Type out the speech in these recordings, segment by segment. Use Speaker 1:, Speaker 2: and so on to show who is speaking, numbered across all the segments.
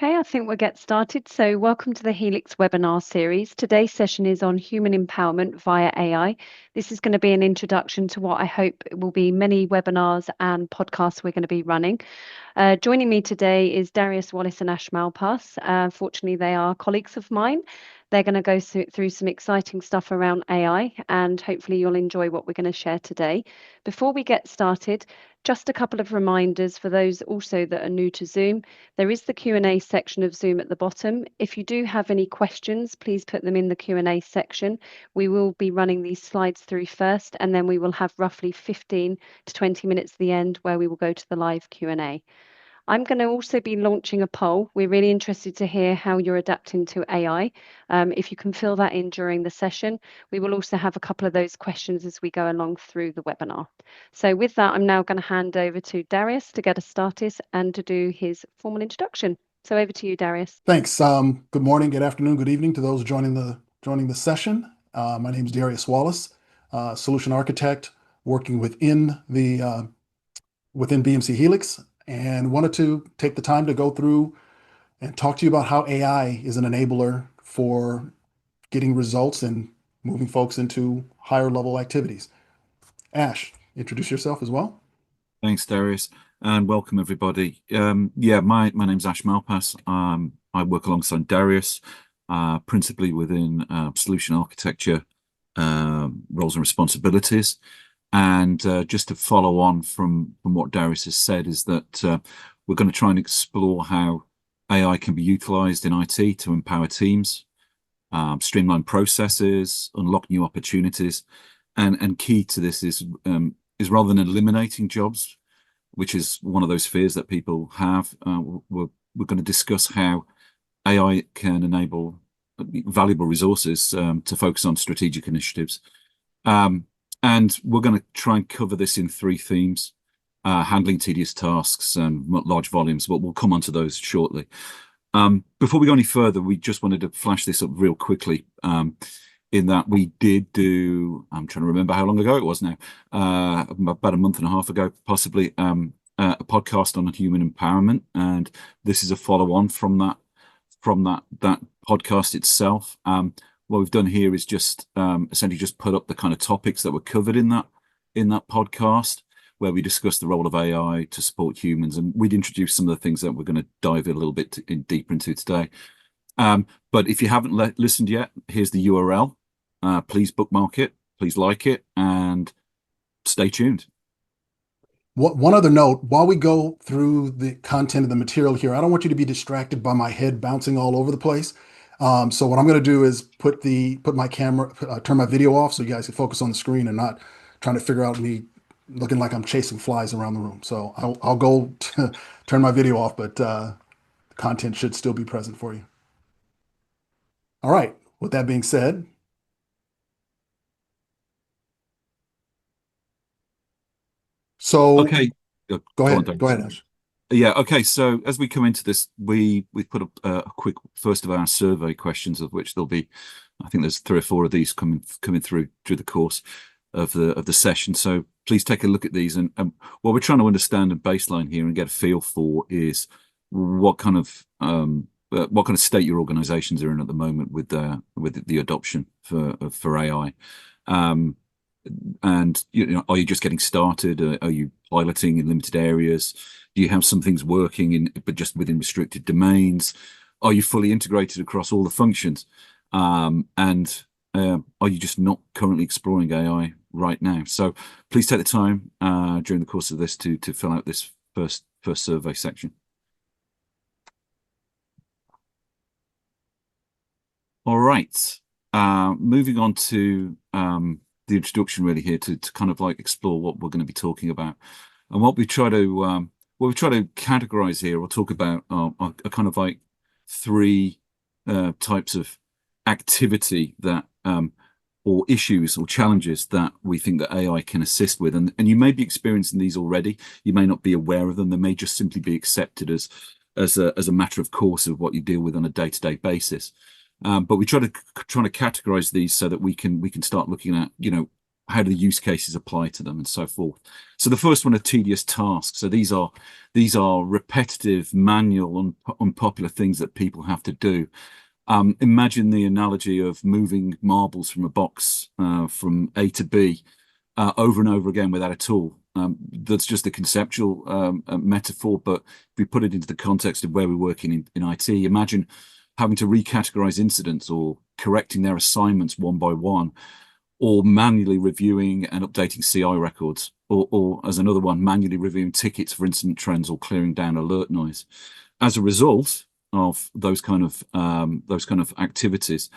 Speaker 1: Okay, I think we'll get started. So, welcome to the Helix webinar series. Today's session is on human empowerment via AI. This is going to be an introduction to what I hope will be many webinars and podcasts we're going to be running. Joining me today is Darius Wallace and Ash Malpass. Fortunately, they are colleagues of mine. They're going to go through some exciting stuff around AI, and hopefully you'll enjoy what we're going to share today. Before we get started, just a couple of reminders for those also that are new to Zoom. There is the Q&A section of Zoom at the bottom. If you do have any questions, please put them in the Q&A section. We will be running these slides through first, and then we will have roughly 15 to 20 minutes at the end where we will go to the live Q&A. I'm going to also be launching a poll. We're really interested to hear how you're adapting to AI. If you can fill that in during the session, we will also have a couple of those questions as we go along through the webinar. So with that, I'm now going to hand over to Darius to get us started and to do his formal introduction. So over to you, Darius.
Speaker 2: Thanks. Good morning, good afternoon, good evening to those joining the session. My name is Darius Wallace, solution architect working within BMC Helix, and wanted to take the time to go through and talk to you about how AI is an enabler for getting results and moving folks into higher level activities. Ash, introduce yourself as well.
Speaker 3: Thanks, Darius, and welcome everybody. My name's Ash Malpass. I work alongside Darius, principally within solution architecture roles and responsibilities. And just to follow on from what Darius has said is that we're going to try and explore how AI can be utilized in IT to empower teams, streamline processes, unlock new opportunities. And key to this is rather than eliminating jobs, which is one of those fears that people have, we're going to discuss how AI can enable valuable resources to focus on strategic initiatives. And we're going to try and cover this in three themes: handling tedious tasks and large volumes, but we'll come on to those shortly. Before we go any further, we just wanted to flash this up real quickly, in that we did do, I'm trying to remember how long ago it was now, about a month and a half ago, possibly, a podcast on human empowerment. And this is a follow-on from that podcast itself. What we've done here is just essentially just put up the kind of topics that were covered in that podcast, where we discussed the role of AI to support humans, and we'd introduce some of the things that we're going to dive in a little bit deeper into today. But if you haven't listened yet, here's the URL. Please bookmark it, please like it, and stay tuned.
Speaker 2: One other note, while we go through the content of the material here, I don't want you to be distracted by my head bouncing all over the place. So what I'm going to do is put my camera, turn my video off so you guys can focus on the screen and not trying to figure out me looking like I'm chasing flies around the room. So I'll go turn my video off, but the content should still be present for you. All right. With that being said, so
Speaker 3: okay,
Speaker 2: go ahead, Ash.
Speaker 3: Yeah, okay. So as we come into this, we put up a quick first of our survey questions, of which there'll be, I think there's 3 or 4 of these coming through the course of the session. So please take a look at these, and what we're trying to understand and baseline here and get a feel for is what kind of state your organizations are in at the moment with the adoption for AI. And are you just getting started? Are you piloting in limited areas? Do you have some things working but just within restricted domains? Are you fully integrated across all the functions? And are you just not currently exploring AI right now? So please take the time during the course of this to fill out this first survey section. All right, moving on to the introduction really here to kind of like explore what we're going to be talking about, and what we try to categorize here or talk about are kind of like 3 types of activity that or issues or challenges that we think that AI can assist with, and you may be experiencing these already. You may not be aware of them. They may just simply be accepted as a matter of course of what you deal with on a day-to-day basis. But we try to categorize these so that we can start looking at, how do the use cases apply to them, and so forth. So the first one are tedious tasks. So these are repetitive, manual, unpopular things that people have to do. Imagine the analogy of moving marbles from a box from A to B over and over again without a tool. That's just a conceptual metaphor, but if we put it into the context of where we're working in IT, imagine having to recategorize incidents or correcting their assignments one by one, or manually reviewing and updating CI records, or as another one, manually reviewing tickets for incident trends or clearing down alert noise. As a result of those kind of activities,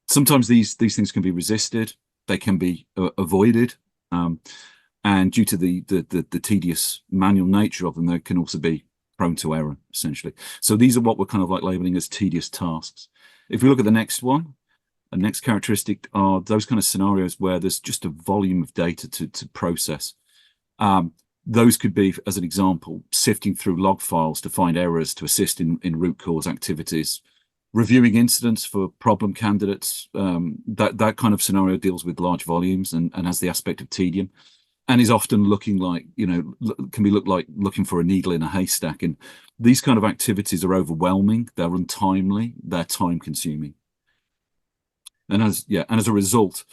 Speaker 3: sometimes these things can be resisted, they can be avoided, and due to the tedious manual nature of them, they can also be prone to error, essentially. So these are what we're kind of like labeling as tedious tasks. If we look at the next one, the next characteristic are those kind of scenarios where there's just a volume of data to process. Those could be, as an example, sifting through log files to find errors to assist in root cause activities, reviewing incidents for problem candidates. That kind of scenario deals with large volumes and has the aspect of tedium, and is often looking like, can look like looking for a needle in a haystack. And these kind of activities are overwhelming, they're untimely, they're time consuming. And as a result,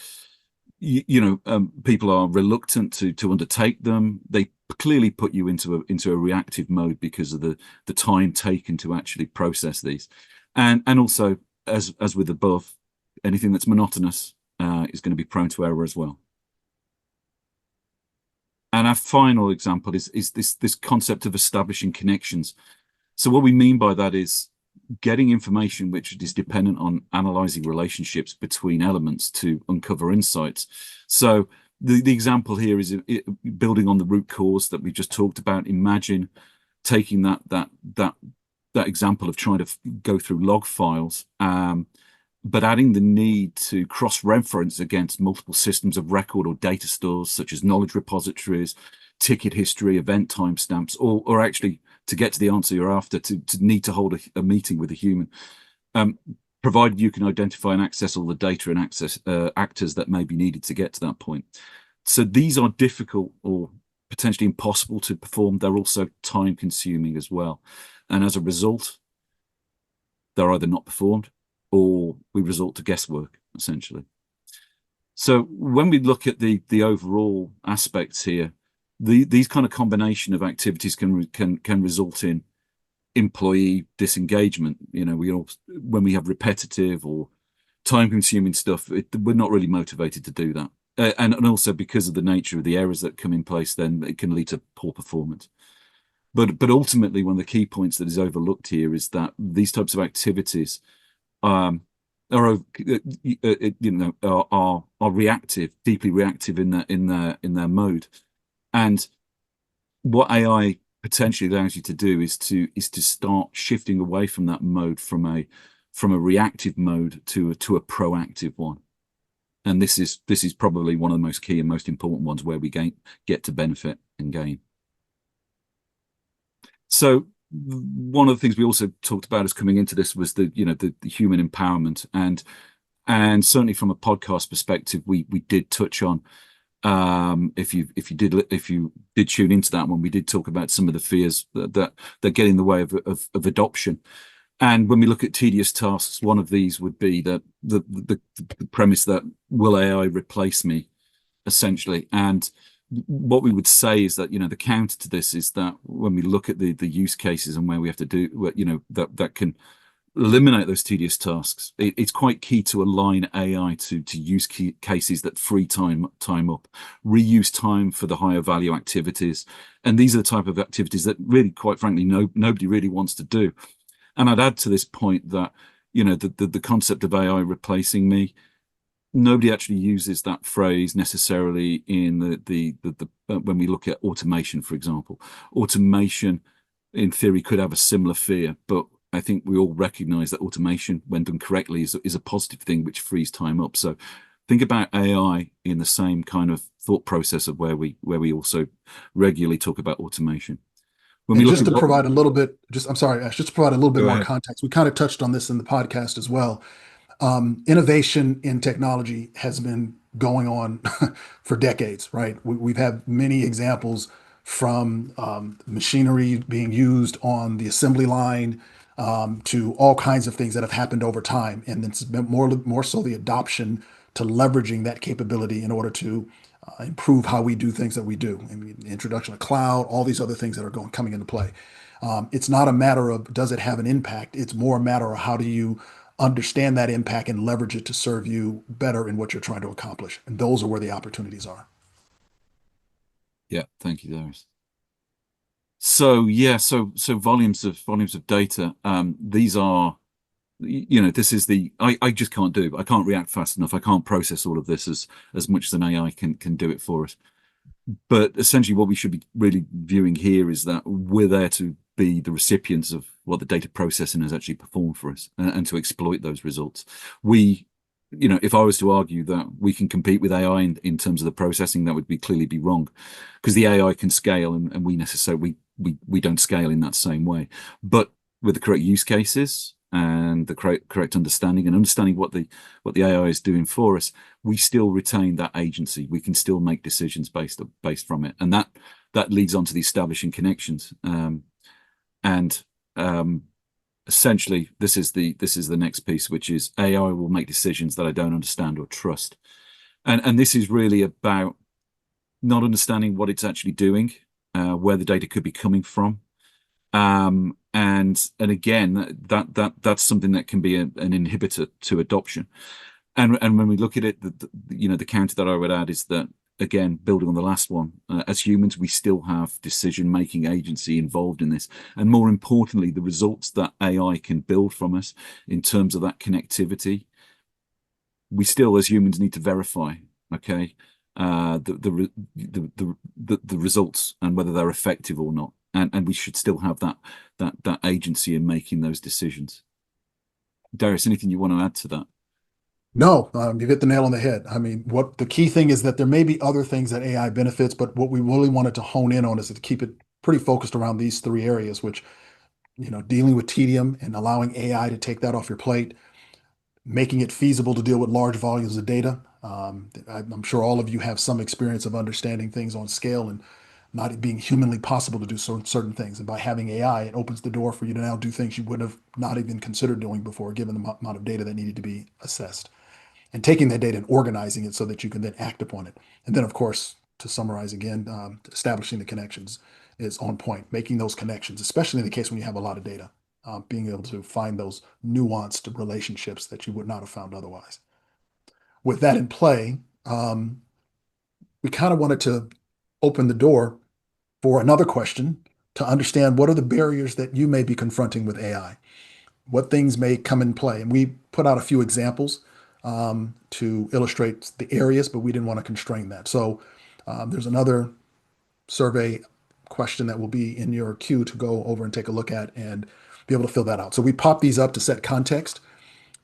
Speaker 3: people are reluctant to undertake them. They clearly put you into a reactive mode because of the time taken to actually process these. And also, as with above, anything that's monotonous is going to be prone to error as well. And our final example is this concept of establishing connections. So what we mean by that is getting information which is dependent on analyzing relationships between elements to uncover insights. So the example here is building on the root cause that we just talked about. Imagine taking that example of trying to go through log files, but adding the need to cross-reference against multiple systems of record or data stores, such as knowledge repositories, ticket history, event timestamps, or actually, to get to the answer you're after, to need to hold a meeting with a human, provided you can identify and access all the data and access actors that may be needed to get to that point. So these are difficult or potentially impossible to perform. They're also time-consuming as well. And as a result, they're either not performed or we resort to guesswork, essentially. So when we look at the overall aspects here, these kind of combination of activities can result in employee disengagement. When we have repetitive or time-consuming stuff, we're not really motivated to do that. And also because of the nature of the errors that come in place, then it can lead to poor performance. But ultimately, one of the key points that is overlooked here is that these types of activities are reactive, deeply reactive in their mode. And what AI potentially allows you to do is to start shifting away from that mode, from a reactive mode to a proactive one. And this is probably one of the most key and most important ones where we get to benefit and gain. So one of the things we also talked about as coming into this was the human empowerment, and certainly from a podcast perspective, we did touch on, if you did tune into that one, we did talk about some of the fears that get in the way of adoption. And when we look at tedious tasks, one of these would be that the premise that will AI replace me, essentially. And what we would say is that, the counter to this is that when we look at the use cases and where we have to do, that can eliminate those tedious tasks, it's quite key to align AI to use cases that free time up, reuse time for the higher value activities. And these are the type of activities that really, quite frankly, nobody really wants to do. And I'd add to this point that, the concept of AI replacing me, nobody actually uses that phrase necessarily in the when we look at automation, for example. Automation, in theory, could have a similar fear, but I think we all recognize that automation, when done correctly, is a positive thing which frees time up. So think about AI in the same kind of thought process of where we also regularly talk about automation.
Speaker 2: Just to provide a little bit more context, we kind of touched on this in the podcast as well. Innovation in technology has been going on for decades, right? We've had many examples from machinery being used on the assembly line to all kinds of things that have happened over time. And it's been more so the adoption to leveraging that capability in order to improve how we do things that we do. I mean, the introduction of cloud, all these other things that are coming into play. It's not a matter of does it have an impact? It's more a matter of how do you understand that impact and leverage it to serve you better in what you're trying to accomplish. And those are where the opportunities are.
Speaker 3: Yeah, thank you, Darius. So yeah, so volumes of data. These are, this is I just can't do. I can't react fast enough. I can't process all of this as much as an AI can do it for us. But essentially, what we should be really viewing here is that we're there to be the recipients of what the data processing has actually performed for us, and to exploit those results. If I was to argue that we can compete with AI in terms of the processing, that would clearly be wrong, because the AI can scale, and we don't scale in that same way. But with the correct use cases and the correct understanding what the AI is doing for us, we still retain that agency. We can still make decisions based from it, and that leads on to the establishing connections. Essentially, this is the next piece, which is AI will make decisions that I don't understand or trust, and this is really about not understanding what it's actually doing, where the data could be coming from, and again, that's something that can be an inhibitor to adoption. And when we look at it, the counter that I would add is that, again, building on the last one, as humans, we still have decision-making agency involved in this. And more importantly, the results that AI can build from us in terms of that connectivity, we still, as humans, need to verify, okay, the results and whether they're effective or not. And we should still have that agency in making those decisions. Darius, anything you want to add to that?
Speaker 2: No, you hit the nail on the head. I mean, what the key thing is that there may be other things that AI benefits, but what we really wanted to hone in on is to keep it pretty focused around these three areas, which, dealing with tedium and allowing AI to take that off your plate, making it feasible to deal with large volumes of data. I'm sure all of you have some experience of understanding things on scale and not being humanly possible to do certain things. And by having AI, it opens the door for you to now do things you would have not even considered doing before, given the amount of data that needed to be assessed. And taking that data and organizing it so that you can then act upon it. And then, of course, to summarize again, establishing the connections is on point. Making those connections, especially in the case when you have a lot of data, being able to find those nuanced relationships that you would not have found otherwise. With that in play, we kind of wanted to open the door for another question to understand what are the barriers that you may be confronting with AI? What things may come in play? And we put out a few examples to illustrate the areas, but we didn't want to constrain that. So there's another survey question that will be in your queue to go over and take a look at and be able to fill that out. So we pop these up to set context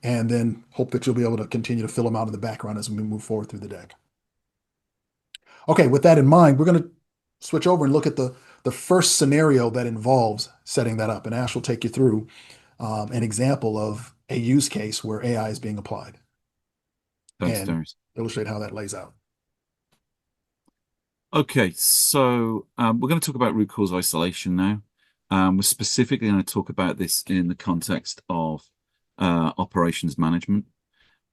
Speaker 2: and then hope that you'll be able to continue to fill them out in the background as we move forward through the deck. Okay, with that in mind, we're going to switch over and look at the first scenario that involves setting that up. And Ash will take you through an example of a use case where AI is being applied.
Speaker 3: Thanks,
Speaker 2: and
Speaker 3: Darius.
Speaker 2: Illustrate how that lays out.
Speaker 3: Okay, so we're going to talk about root cause isolation now. We're specifically going to talk about this in the context of operations management.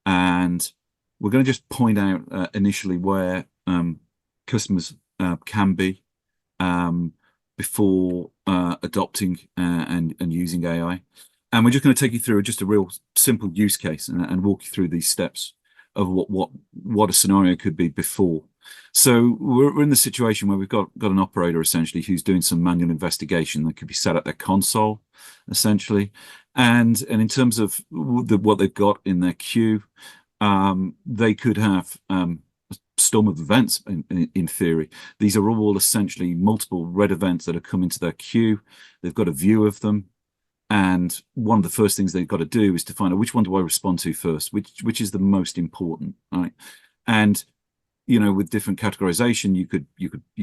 Speaker 3: And we're going to just point out initially where customers can be before adopting and using AI. And we're just going to take you through just a real simple use case and walk you through these steps of what a scenario could be before. So we're in the situation where we've got an operator essentially who's doing some manual investigation that could be set at their console, essentially. And in terms of what they've got in their queue, they could have a storm of events in theory. These are all essentially multiple red events that have come into their queue. They've got a view of them. And one of the first things they've got to do is to find out which one do I respond to first, which is the most important, right? And with different categorization, you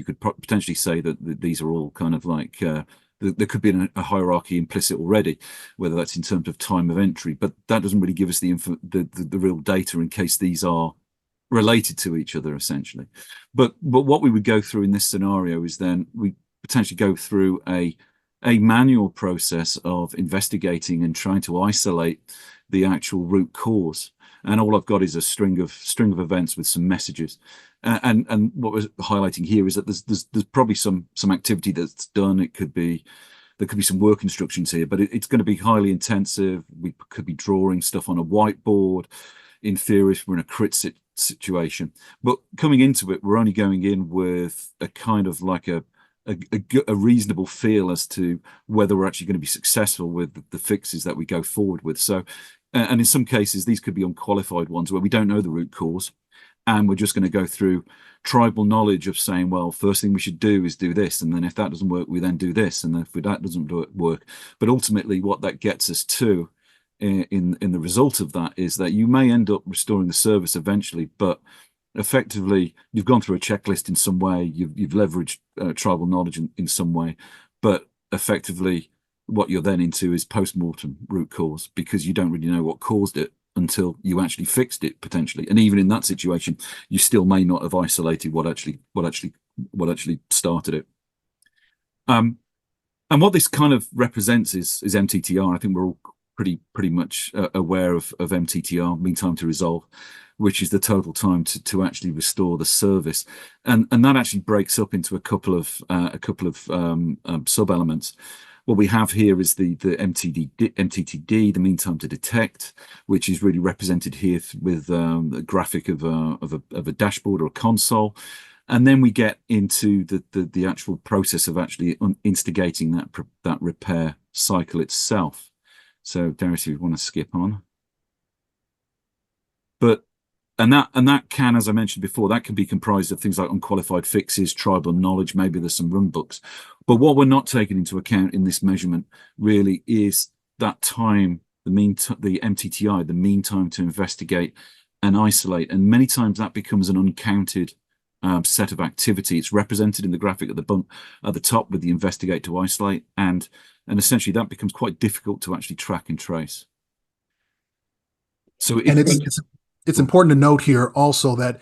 Speaker 3: could potentially say that these are all kind of like there could be a hierarchy implicit already, whether that's in terms of time of entry, but that doesn't really give us the real data in case these are related to each other essentially. But what we would go through in this scenario is then we potentially go through a manual process of investigating and trying to isolate the actual root cause. And all I've got is a string of events with some messages. And what we're highlighting here is that there's probably some activity that's done. There could be some work instructions here, but it's going to be highly intensive. We could be drawing stuff on a whiteboard. In theory, if we're in a crit situation, but coming into it, we're only going in with a kind of like a reasonable feel as to whether we're actually going to be successful with the fixes that we go forward with. So, and in some cases, these could be unqualified ones where we don't know the root cause, and we're just going to go through tribal knowledge of saying, well, first thing we should do is do this, and then if that doesn't work, we then do this, and if that doesn't work. But ultimately, what that gets us to in the result of that is that you may end up restoring the service eventually, but effectively you've gone through a checklist in some way, you've leveraged tribal knowledge in some way, but effectively what you're then into is post-mortem root cause, because you don't really know what caused it until you actually fixed it potentially. And even in that situation, you still may not have isolated what actually started it. And what this kind of represents is MTTR. I think we're all pretty much aware of MTTR, mean time to resolve, which is the total time to actually restore the service, and that actually breaks up into a couple of sub elements. What we have here is the MTTD, the mean time to detect, which is really represented here with a graphic of a dashboard or a console. And then we get into the actual process of actually instigating that repair cycle itself. So Darius, if you want to skip on. And that can, as I mentioned before, that can be comprised of things like unqualified fixes, tribal knowledge, maybe there's some run books. But what we're not taking into account in this measurement really is that time, the MTTI, the mean time to investigate and isolate. And many times that becomes an uncounted set of activity. It's represented in the graphic at the top with the investigate to isolate, and essentially that becomes quite difficult to actually track and trace. So
Speaker 2: it's important to note here also that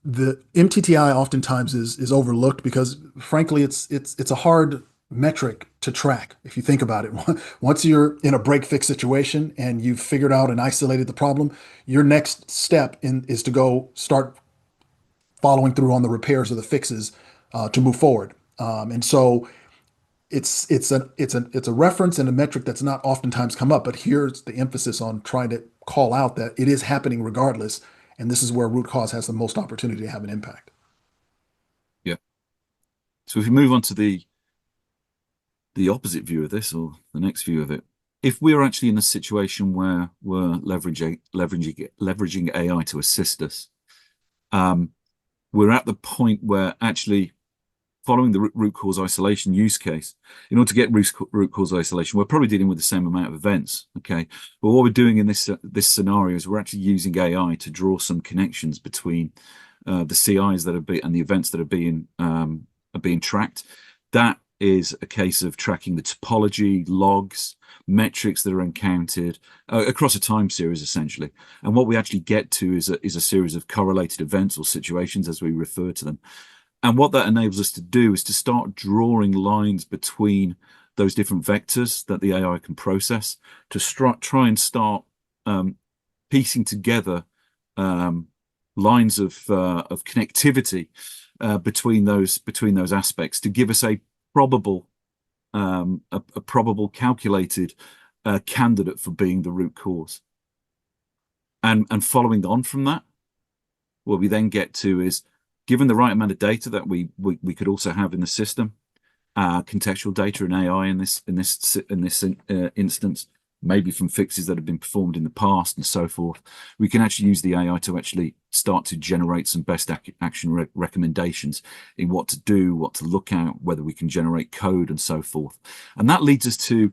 Speaker 2: the MTTI oftentimes is overlooked because frankly it's a hard metric to track if you think about it. Once you're in a break fix situation and you've figured out and isolated the problem, your next step is to go start following through on the repairs or the fixes to move forward. And so it's a reference and a metric that's not oftentimes come up, but here's the emphasis on trying to call out that it is happening regardless, and this is where root cause has the most opportunity to have an impact.
Speaker 3: Yeah. So if we move on to the opposite view of this, or the next view of it, if we're actually in a situation where we're leveraging AI to assist us, we're at the point where actually following the root cause isolation use case, in order to get root cause isolation, we're probably dealing with the same amount of events, okay? But what we're doing in this scenario is we're actually using AI to draw some connections between the CIs that are and the events that are being tracked. That is a case of tracking the topology, logs, metrics that are encountered across a time series, essentially. And what we actually get to is a series of correlated events or situations, as we refer to them. And what that enables us to do is to start drawing lines between those different vectors that the AI can process to try and start piecing together lines of connectivity between those aspects to give us a probable calculated candidate for being the root cause. And following on from that, what we then get to is, given the right amount of data that we could also have in the system, contextual data and AI in this instance, maybe from fixes that have been performed in the past and so forth, we can actually use the AI to actually start to generate some best action recommendations in what to do, what to look at, whether we can generate code and so forth. And that leads us to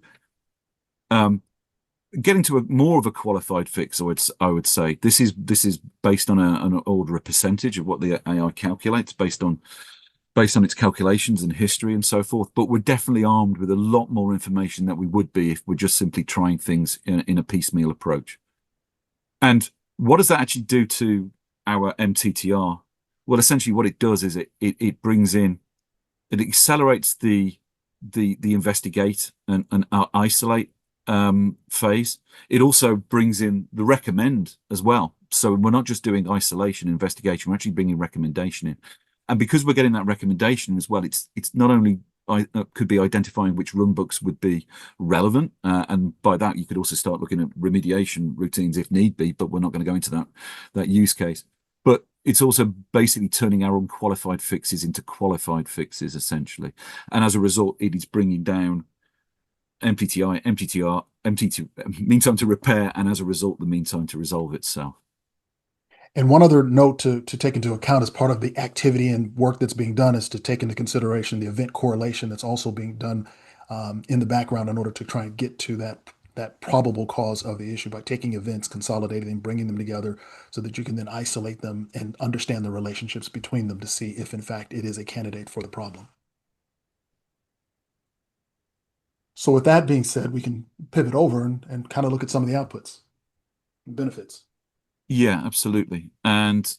Speaker 3: getting to more of a qualified fix. I would say this is based on an order of percentage of what the AI calculates based on its calculations and history and so forth. But we're definitely armed with a lot more information than we would be if we're just simply trying things in a piecemeal approach. And what does that actually do to our MTTR, well, essentially what it does is it brings in, it accelerates the investigate and isolate phase. It also brings in the recommend as well. So we're not just doing isolation investigation, we're actually bringing recommendation in. And because we're getting that recommendation as well, it's not only could be identifying which runbooks would be relevant, and by that you could also start looking at remediation routines if need be, but we're not going to go into that use case. But it's also basically turning our unqualified fixes into qualified fixes, essentially. And as a result, it is bringing down MTTI, MTTR, mean time to repair, and as a result, the mean time to resolve itself.
Speaker 2: And one other note to take into account as part of the activity and work that's being done is to take into consideration the event correlation that's also being done in the background in order to try and get to that probable cause of the issue by taking events, consolidating them, bringing them together so that you can then isolate them and understand the relationships between them to see if in fact it is a candidate for the problem. So with that being said, we can pivot over and kind of look at some of the outputs and benefits.
Speaker 3: Yeah, absolutely. And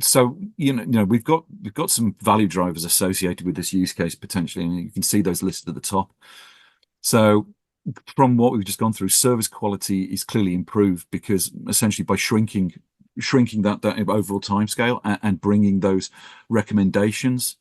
Speaker 3: so we've got some value drivers associated with this use case potentially, and you can see those listed at the top. So from what we've just gone through, service quality is clearly improved because essentially by shrinking that overall timescale and bringing those recommendations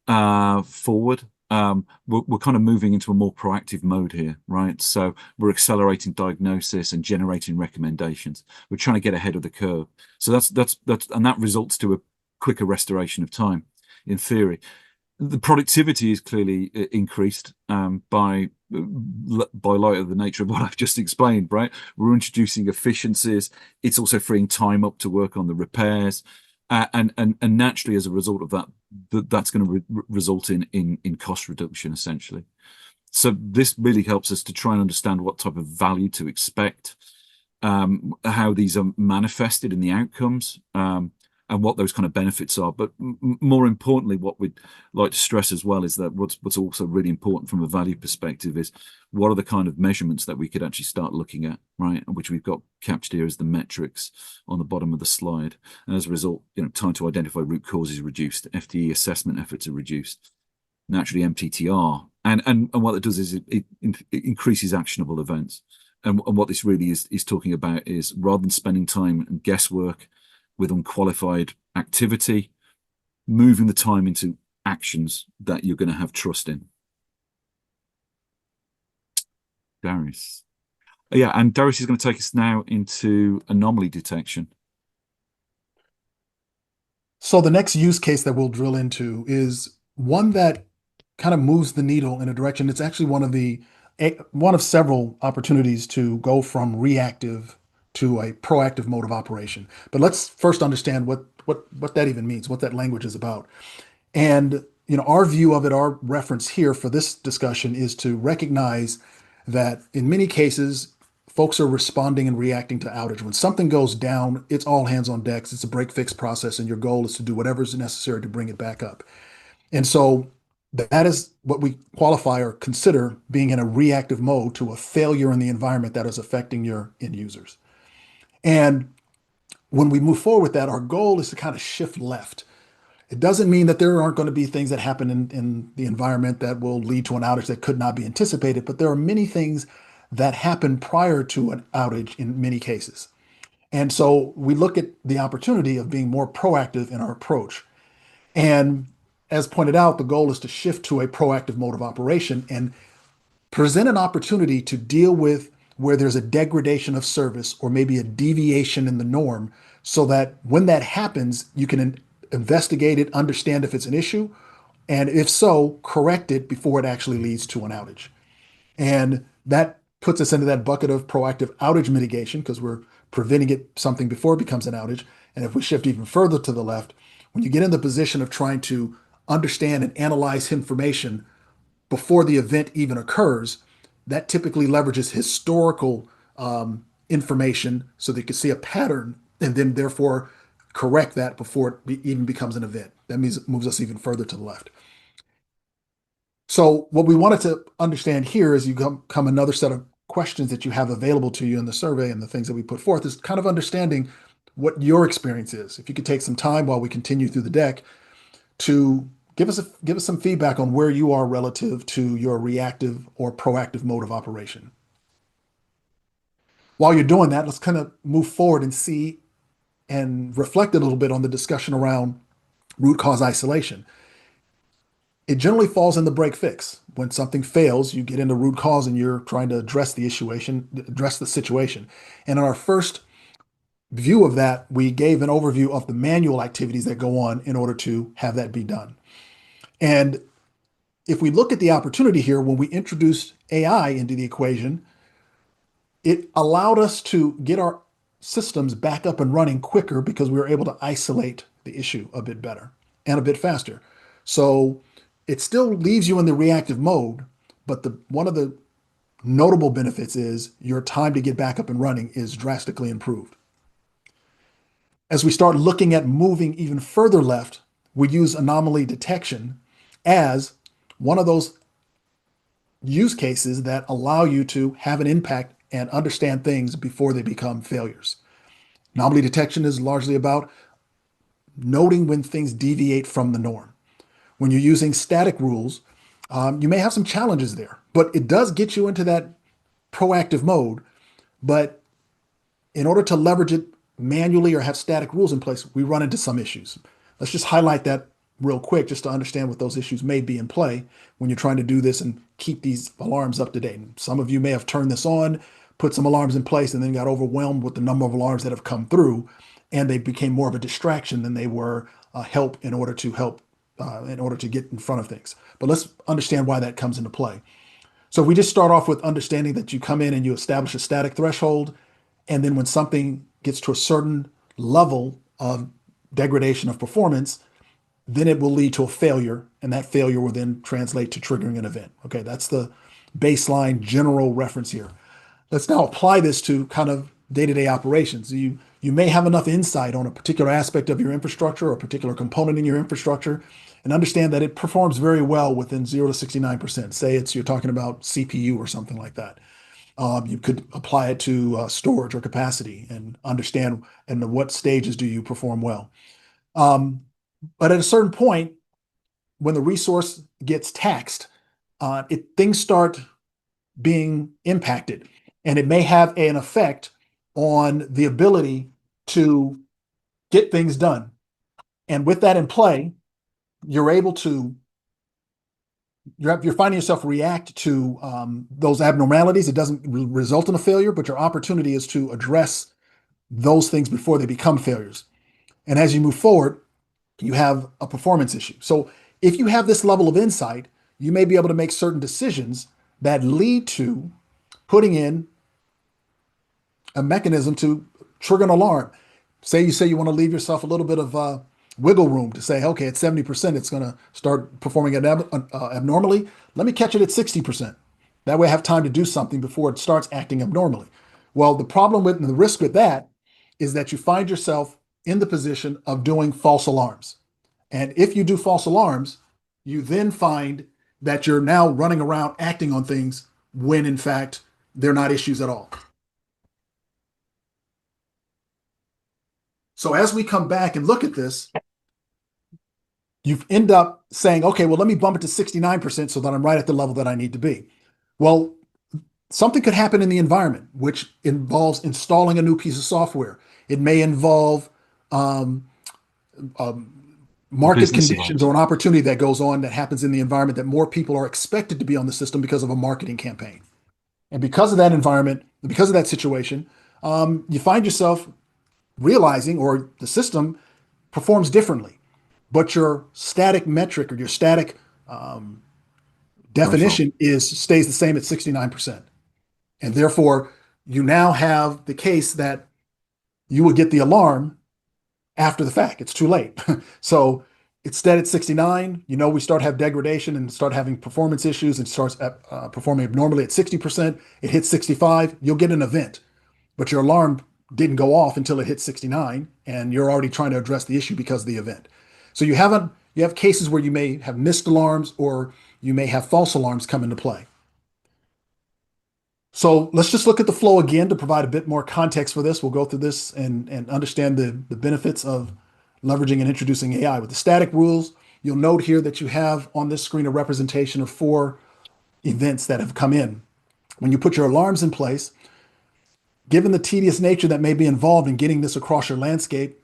Speaker 3: forward. We're kind of moving into a more proactive mode here, right? So we're accelerating diagnosis and generating recommendations. We're trying to get ahead of the curve. So that's and that results to a quicker restoration of time, in theory. The productivity is clearly increased by light of the nature of what I've just explained, right? We're introducing efficiencies. It's also freeing time up to work on the repairs. And naturally, as a result of that, that's going to result in cost reduction, essentially. So this really helps us to try and understand what type of value to expect, how these are manifested in the outcomes, and what those kind of benefits are. But more importantly, what we'd like to stress as well is that what's also really important from a value perspective is what are the kind of measurements that we could actually start looking at, right? Which we've got captured here as the metrics on the bottom of the slide. And as a result, time to identify root causes reduced, FTE assessment efforts are reduced, naturally MTTR. And what it does is it increases actionable events. And what this really is talking about is rather than spending time and guesswork with unqualified activity, moving the time into actions that you're going to have trust in. Darius. Yeah, and Darius is going to take us now into anomaly detection.
Speaker 2: So the next use case that we'll drill into is one that kind of moves the needle in a direction. It's actually one of several opportunities to go from reactive to a proactive mode of operation. But let's first understand what that even means, what that language is about. And our view of it, our reference here for this discussion is to recognize that in many cases, folks are responding and reacting to outage. When something goes down, it's all hands on decks. It's a break fix process, and your goal is to do whatever is necessary to bring it back up. And so that is what we qualify or consider being in a reactive mode to a failure in the environment that is affecting your end users. And when we move forward with that, our goal is to kind of shift left. It doesn't mean that there aren't going to be things that happen in the environment that will lead to an outage that could not be anticipated, but there are many things that happen prior to an outage in many cases. And so we look at the opportunity of being more proactive in our approach. And as pointed out, the goal is to shift to a proactive mode of operation and present an opportunity to deal with where there's a degradation of service or maybe a deviation in the norm, so that when that happens, you can investigate it, understand if it's an issue, and if so, correct it before it actually leads to an outage. And that puts us into that bucket of proactive outage mitigation because we're preventing something before it becomes an outage. And if we shift even further to the left, when you get in the position of trying to understand and analyze information before the event even occurs, that typically leverages historical information so they can see a pattern and then therefore correct that before it even becomes an event. That means it moves us even further to the left. So what we wanted to understand here is come another set of questions that you have available to you in the survey and the things that we put forth is kind of understanding what your experience is. If you could take some time while we continue through the deck to give us some feedback on where you are relative to your reactive or proactive mode of operation. While you're doing that, let's kind of move forward and see and reflect a little bit on the discussion around root cause isolation. It generally falls in the break fix. When something fails, you get into root cause and you're trying to address the situation. And in our first view of that, we gave an overview of the manual activities that go on in order to have that be done. And if we look at the opportunity here, when we introduced AI into the equation, it allowed us to get our systems back up and running quicker because we were able to isolate the issue a bit better and a bit faster. So it still leaves you in the reactive mode, but one of the notable benefits is your time to get back up and running is drastically improved. As we start looking at moving even further left, we use anomaly detection as one of those use cases that allow you to have an impact and understand things before they become failures. Anomaly detection is largely about noting when things deviate from the norm. When you're using static rules, you may have some challenges there, but it does get you into that proactive mode. But in order to leverage it manually or have static rules in place, we run into some issues. Let's just highlight that real quick just to understand what those issues may be in play when you're trying to do this and keep these alarms up to date. And some of you may have turned this on, put some alarms in place, and then got overwhelmed with the number of alarms that have come through, and they became more of a distraction than they were help in order to get in front of things. But let's understand why that comes into play. So if we just start off with understanding that you come in and you establish a static threshold, and then when something gets to a certain level of degradation of performance, then it will lead to a failure, and that failure will then translate to triggering an event. Okay, that's the baseline general reference here. Let's now apply this to kind of day-to-day operations. You may have enough insight on a particular aspect of your infrastructure or a particular component in your infrastructure and understand that it performs very well within 0 to 69%. Say you're talking about CPU or something like that. You could apply it to storage or capacity and understand in what stages do you perform well. But at a certain point, when the resource gets taxed, things start being impacted, and it may have an effect on the ability to get things done. And with that in play, you're finding yourself react to those abnormalities. It doesn't result in a failure, but your opportunity is to address those things before they become failures. And as you move forward, you have a performance issue. So if you have this level of insight, you may be able to make certain decisions that lead to putting in a mechanism to trigger an alarm. Say you want to leave yourself a little bit of wiggle room to say, okay, at 70%, it's going to start performing abnormally. Let me catch it at 60%. That way I have time to do something before it starts acting abnormally. Well, the problem with and the risk with that is that you find yourself in the position of doing false alarms. And if you do false alarms, you then find that you're now running around acting on things when in fact they're not issues at all. So as we come back and look at this, you end up saying, okay, well, let me bump it to 69% so that I'm right at the level that I need to be. Well, something could happen in the environment, which involves installing a new piece of software. It may involve market conditions or an opportunity that goes on that happens in the environment that more people are expected to be on the system because of a marketing campaign. And because of that environment, because of that situation, you find yourself realizing, or the system performs differently, but your static metric or your static definition stays the same at 69%. And therefore, you now have the case that you will get the alarm after the fact. It's too late. So it's dead at 69. We start have degradation and start having performance issues and starts performing abnormally at 60%. It hits 65. You'll get an event, but your alarm didn't go off until it hit 69, and you're already trying to address the issue because of the event. So you have cases where you may have missed alarms or you may have false alarms come into play. So let's just look at the flow again to provide a bit more context for this. We'll go through this and understand the benefits of leveraging and introducing AI. With the static rules, you'll note here that you have on this screen a representation of 4 events that have come in. When you put your alarms in place, given the tedious nature that may be involved in getting this across your landscape,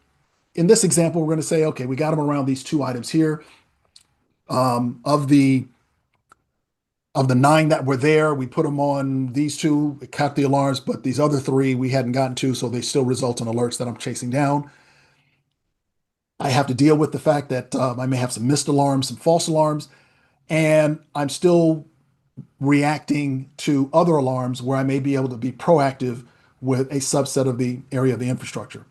Speaker 2: in this example, we're going to say, okay, we got them around these 2 items here. Of the 9 that were there, we put them on these 2, it cut the alarms, but these other 3 we hadn't gotten to, so they still result in alerts that I'm chasing down. I have to deal with the fact that I may have some missed alarms, some false alarms, and I'm still reacting to other alarms where I may be able to be proactive with a subset of the area of the infrastructure.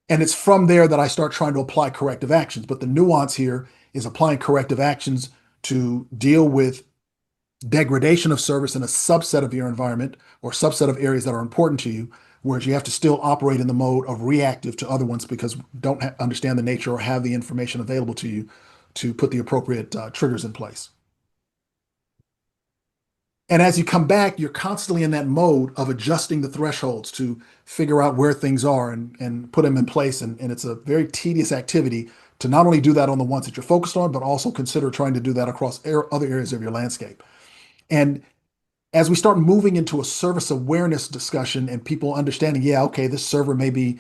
Speaker 2: And it's from there that I start trying to apply corrective actions. But the nuance here is applying corrective actions to deal with degradation of service in a subset of your environment or subset of areas that are important to you, whereas you have to still operate in the mode of reactive to other ones because you don't understand the nature or have the information available to you to put the appropriate triggers in place. And as you come back, you're constantly in that mode of adjusting the thresholds to figure out where things are and put them in place. And it's a very tedious activity to not only do that on the ones that you're focused on, but also consider trying to do that across other areas of your landscape. And as we start moving into a service awareness discussion and people understanding, yeah, okay, this server may be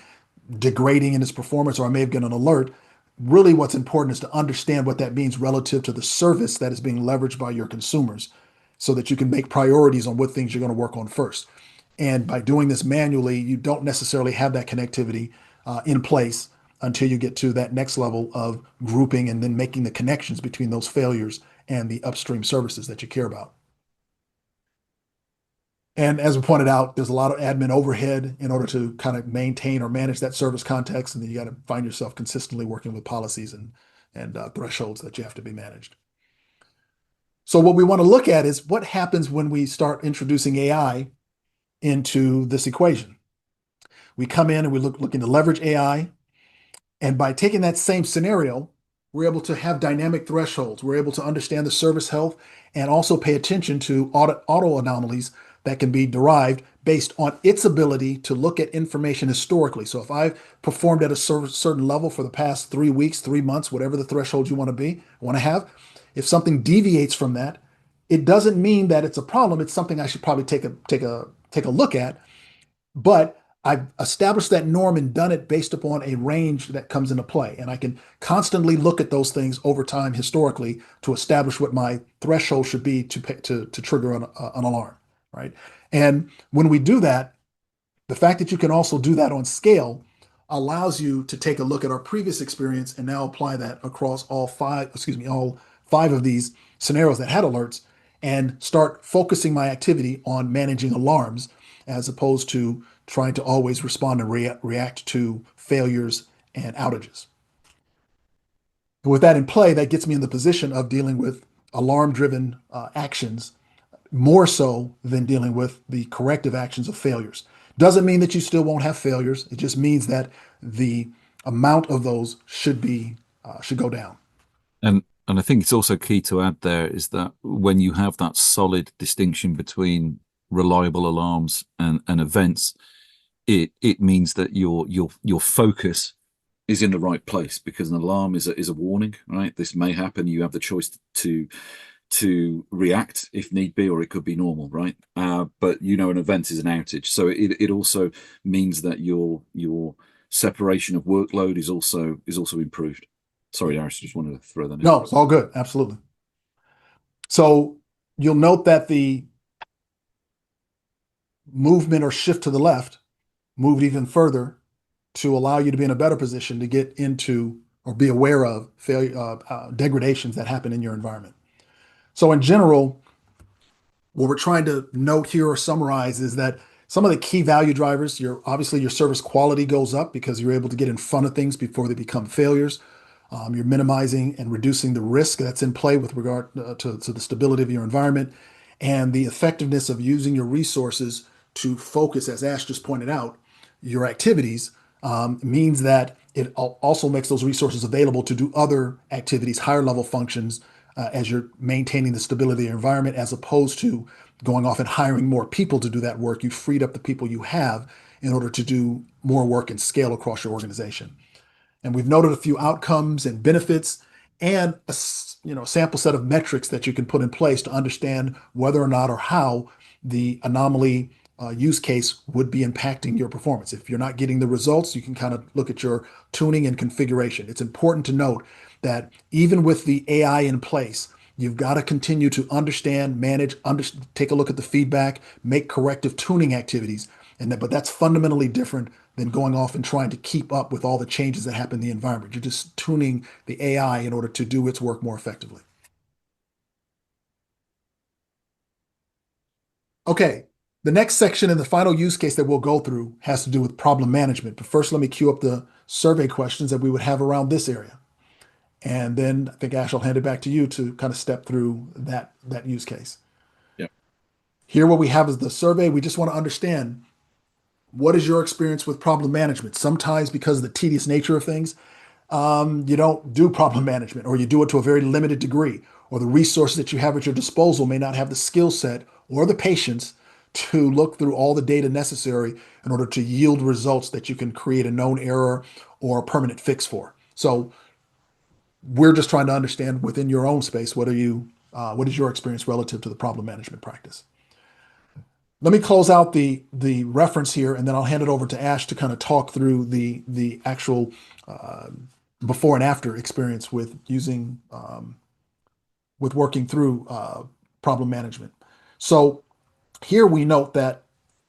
Speaker 2: degrading in its performance or I may have gotten an alert, really what's important is to understand what that means relative to the service that is being leveraged by your consumers so that you can make priorities on what things you're going to work on first. And by doing this manually, you don't necessarily have that connectivity in place until you get to that next level of grouping and then making the connections between those failures and the upstream services that you care about. And as we pointed out, there's a lot of admin overhead in order to kind of maintain or manage that service context. And then you got to find yourself consistently working with policies and thresholds that you have to be managed. So what we want to look at is what happens when we start introducing AI into this equation. We come in and we're looking to leverage AI. And by taking that same scenario, we're able to have dynamic thresholds. We're able to understand the service health and also pay attention to auto anomalies that can be derived based on its ability to look at information historically. So if I've performed at a certain level for the past 3 weeks, 3 months, whatever the threshold you want to have, if something deviates from that, it doesn't mean that it's a problem. It's something I should probably take a look at. But I've established that norm and done it based upon a range that comes into play. And I can constantly look at those things over time historically to establish what my threshold should be to trigger an alarm, right? And when we do that, the fact that you can also do that on scale allows you to take a look at our previous experience and now apply that across all 5 of these scenarios that had alerts and start focusing my activity on managing alarms as opposed to trying to always respond and react to failures and outages. And with that in play, that gets me in the position of dealing with alarm-driven actions more so than dealing with the corrective actions of failures. Doesn't mean that you still won't have failures. It just means that the amount of those should go down.
Speaker 3: And I think it's also key to add there is that when you have that solid distinction between reliable alarms and events, it means that your focus is in the right place, because an alarm is a warning, right? This may happen. You have the choice to react if need be, or it could be normal, right? But an event is an outage, so it also means that your separation of workload is also improved. Sorry, Darius, just wanted to throw that in.
Speaker 2: No, it's all good. Absolutely. So you'll note that the movement or shift to the left moved even further to allow you to be in a better position to get into or be aware of failure, degradations that happen in your environment. So in general, what we're trying to note here or summarize is that some of the key value drivers, obviously your service quality goes up because you're able to get in front of things before they become failures. You're minimizing and reducing the risk that's in play with regard to the stability of your environment, and the effectiveness of using your resources to focus, as Ash just pointed out, your activities means that it also makes those resources available to do other activities, higher level functions, as you're maintaining the stability of your environment, as opposed to going off and hiring more people to do that work, you freed up the people you have in order to do more work and scale across your organization. And we've noted a few outcomes and benefits and a sample set of metrics that you can put in place to understand whether or not or how the anomaly use case would be impacting your performance. If you're not getting the results, you can kind of look at your tuning and configuration. It's important to note that even with the AI in place, you've got to continue to understand, manage, take a look at the feedback, make corrective tuning activities. But that's fundamentally different than going off and trying to keep up with all the changes that happen in the environment. You're just tuning the AI in order to do its work more effectively. Okay, the next section and the final use case that we'll go through has to do with problem management. But first, let me queue up the survey questions that we would have around this area. And then I think, Ash, I'll hand it back to you to kind of step through that use case.
Speaker 3: Yep.
Speaker 2: Here, what we have is the survey. We just want to understand, what is your experience with problem management? Sometimes because of the tedious nature of things, you don't do problem management, or you do it to a very limited degree, or the resources that you have at your disposal may not have the skill set or the patience to look through all the data necessary in order to yield results that you can create a known error or a permanent fix for. So we're just trying to understand within your own space, what is your experience relative to the problem management practice? Let me close out the reference here, and then I'll hand it over to Ash to kind of talk through the actual before and after experience with working through problem management. So here we note that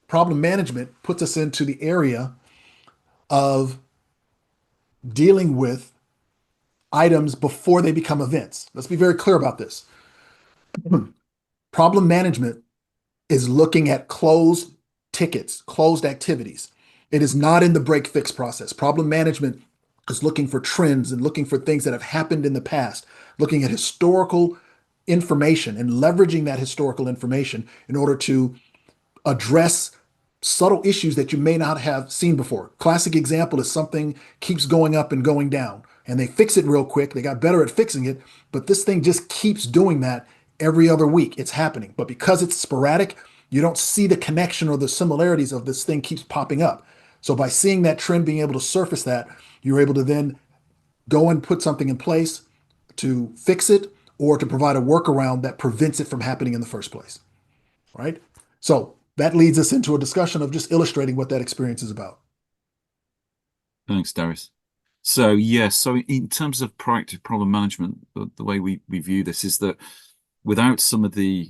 Speaker 2: problem management puts us into the area of dealing with items before they become events. Let's be very clear about this. Problem management is looking at closed tickets, closed activities. It is not in the break fix process. Problem management is looking for trends and looking for things that have happened in the past, looking at historical information and leveraging that historical information in order to address subtle issues that you may not have seen before. Classic example is something keeps going up and going down, and they fix it real quick. They got better at fixing it, but this thing just keeps doing that every other week. It's happening. But because it's sporadic, you don't see the connection or the similarities of this thing keeps popping up. So by seeing that trend, being able to surface that, you're able to then go and put something in place to fix it or to provide a workaround that prevents it from happening in the first place. Right? So that leads us into a discussion of just illustrating what that experience is about.
Speaker 3: Thanks, Darius. So so in terms of proactive problem management, the way we view this is that without some of the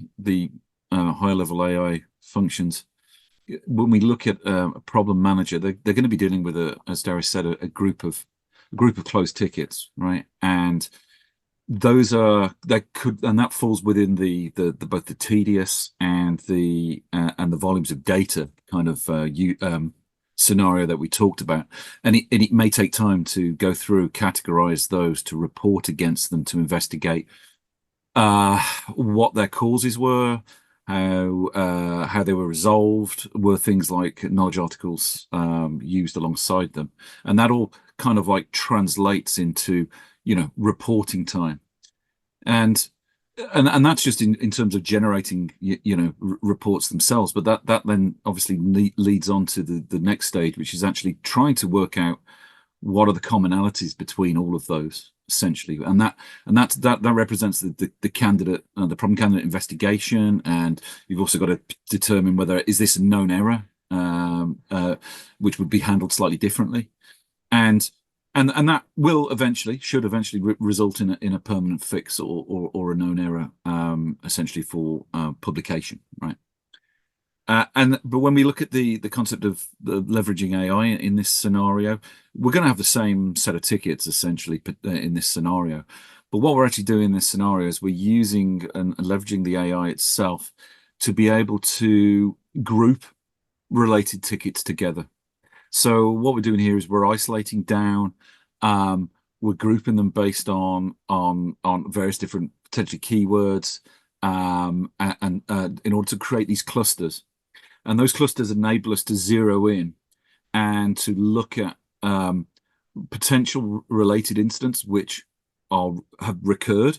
Speaker 3: higher level AI functions, when we look at a problem manager, they're going to be dealing with as Darius said, a group of closed tickets, right? And that falls within the both the tedious and the volumes of data kind of scenario that we talked about, and it may take time to go through, categorize those, to report against them, to investigate what their causes were, how they were resolved, were things like knowledge articles used alongside them, and that all kind of like translates into reporting time, and that's just in terms of generating reports themselves. But that then obviously leads on to the next stage, which is actually trying to work out what are the commonalities between all of those, essentially, and that represents the candidate, the problem candidate investigation. And you've also got to determine whether is this a known error, which would be handled slightly differently, and that should eventually result in a permanent fix or a known error, essentially for publication, right? But when we look at the concept of leveraging AI in this scenario, we're going to have the same set of tickets essentially in this scenario. But what we're actually doing in this scenario is we're using and leveraging the AI itself to be able to group related tickets together. So what we're doing here is we're isolating down, we're grouping them based on various different potentially keywords, and in order to create these clusters. And those clusters enable us to zero in and to look at potential related incidents which have recurred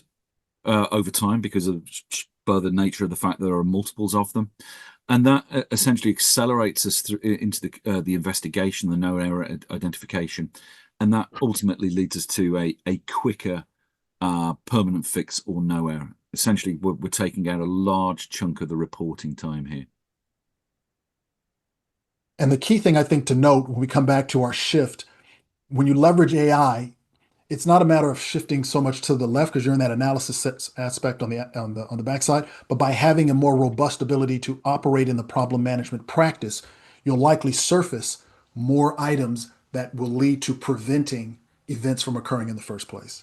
Speaker 3: over time because of by the nature of the fact that there are multiples of them. And that essentially accelerates us through into the investigation, the no error identification. And that ultimately leads us to a quicker permanent fix or no error. Essentially, we're taking out a large chunk of the reporting time here.
Speaker 2: And the key thing I think to note when we come back to our shift, when you leverage AI, it's not a matter of shifting so much to the left because you're in that analysis aspect on the backside, but by having a more robust ability to operate in the problem management practice, you'll likely surface more items that will lead to preventing events from occurring in the first place.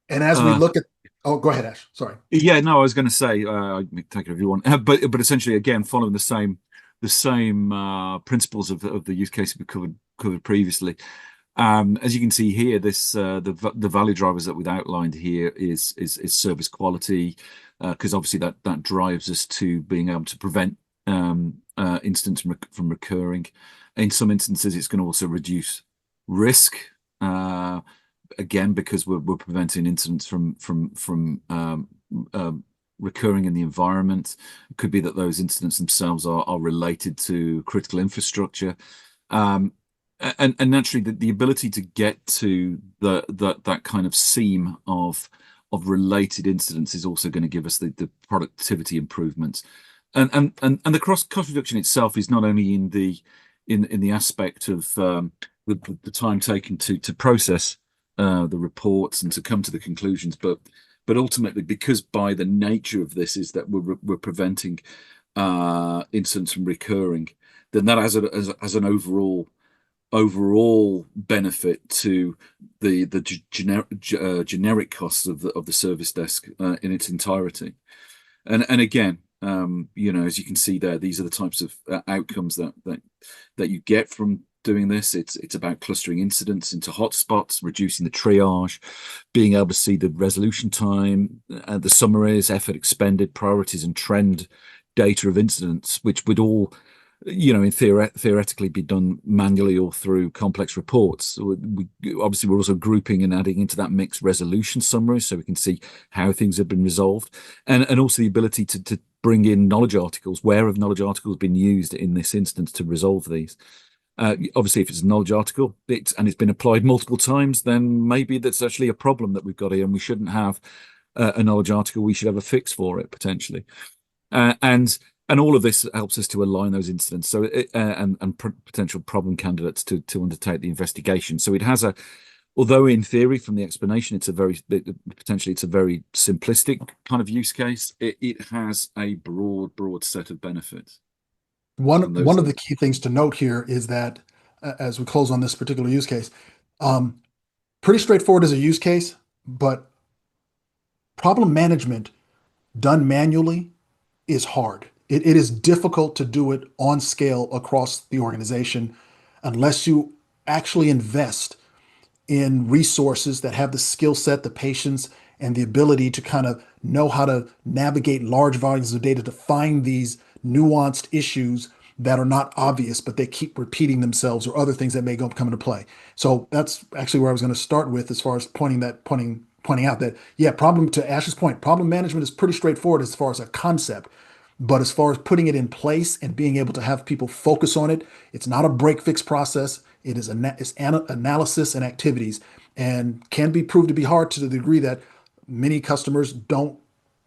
Speaker 2: And as we look at, oh, go ahead, Ash. Sorry.
Speaker 3: Yeah, no, I was going to say, I can take it if you want, but essentially, again, following the same principles of the use case we covered previously. As you can see here, this the value drivers that we've outlined here is service quality, because obviously that drives us to being able to prevent incidents from recurring. In some instances, it's going to also reduce risk. Again, because we're preventing incidents from recurring in the environment. It could be that those incidents themselves are related to critical infrastructure, and naturally the ability to get to that kind of seam of related incidents is also going to give us the productivity improvements, and the cost reduction itself is not only in the aspect of the time taken to process the reports and to come to the conclusions, but ultimately, because by the nature of this is that we're preventing incidents from recurring, then that has an overall benefit to the generic costs of the service desk in its entirety. And again, as you can see there, these are the types of outcomes that you get from doing this. It's about clustering incidents into hotspots, reducing the triage, being able to see the resolution time, the summaries, effort expended, priorities, and trend data of incidents, which would all, theoretically be done manually or through complex reports. Obviously, we're also grouping and adding into that mix resolution summaries so we can see how things have been resolved, and also the ability to bring in knowledge articles. Where have knowledge articles been used in this instance to resolve these? Obviously, if it's a knowledge article and it's been applied multiple times, then maybe that's actually a problem that we've got here, and we shouldn't have a knowledge article. We should have a fix for it potentially, and all of this helps us to align those incidents and potential problem candidates to undertake the investigation. So it has although in theory from the explanation it's a very simplistic kind of use case, it has a broad set of benefits.
Speaker 2: One of the key things to note here is that as we close on this particular use case, pretty straightforward as a use case, but problem management done manually is hard. It is difficult to do it on scale across the organization unless you actually invest in resources that have the skill set, the patience, and the ability to kind of know how to navigate large volumes of data to find these nuanced issues that are not obvious, but they keep repeating themselves, or other things that may come into play. So that's actually where I was going to start with, as far as pointing out that, yeah, to Ash's point, problem management is pretty straightforward as far as a concept. But as far as putting it in place and being able to have people focus on it, it's not a break fix process. It's analysis and activities, and can be proved to be hard to the degree that many customers don't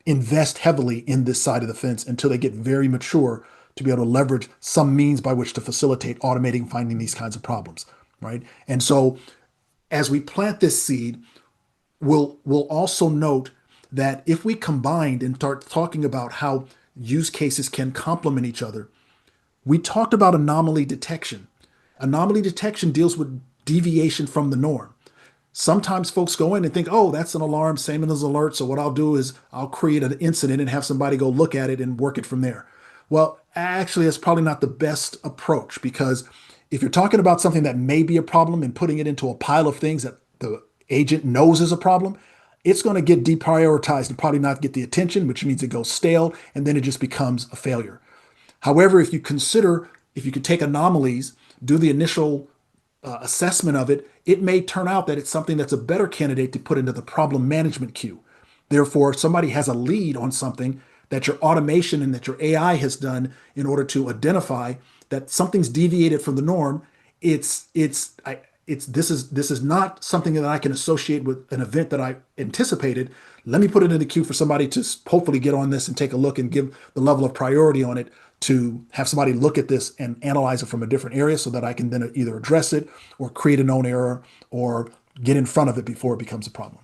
Speaker 2: invest heavily in this side of the fence until they get very mature to be able to leverage some means by which to facilitate automating finding these kinds of problems, right? And so as we plant this seed, we'll also note that if we combined and start talking about how use cases can complement each other, we talked about anomaly detection. Anomaly detection deals with deviation from the norm. Sometimes folks go in and think, oh, that's an alarm, same as alert. So what I'll do is I'll create an incident and have somebody go look at it and work it from there. Well, actually, that's probably not the best approach, because if you're talking about something that may be a problem and putting it into a pile of things that the agent knows is a problem, it's going to get deprioritized and probably not get the attention, which means it goes stale, and then it just becomes a failure. However, if you could take anomalies, do the initial assessment of it, it may turn out that it's something that's a better candidate to put into the problem management queue. Therefore, if somebody has a lead on something that your automation and that your AI has done in order to identify that something's deviated from the norm, this is not something that I can associate with an event that I anticipated. Let me put it in the queue for somebody to hopefully get on this and take a look and give the level of priority on it, to have somebody look at this and analyze it from a different area so that I can then either address it or create a known error or get in front of it before it becomes a problem.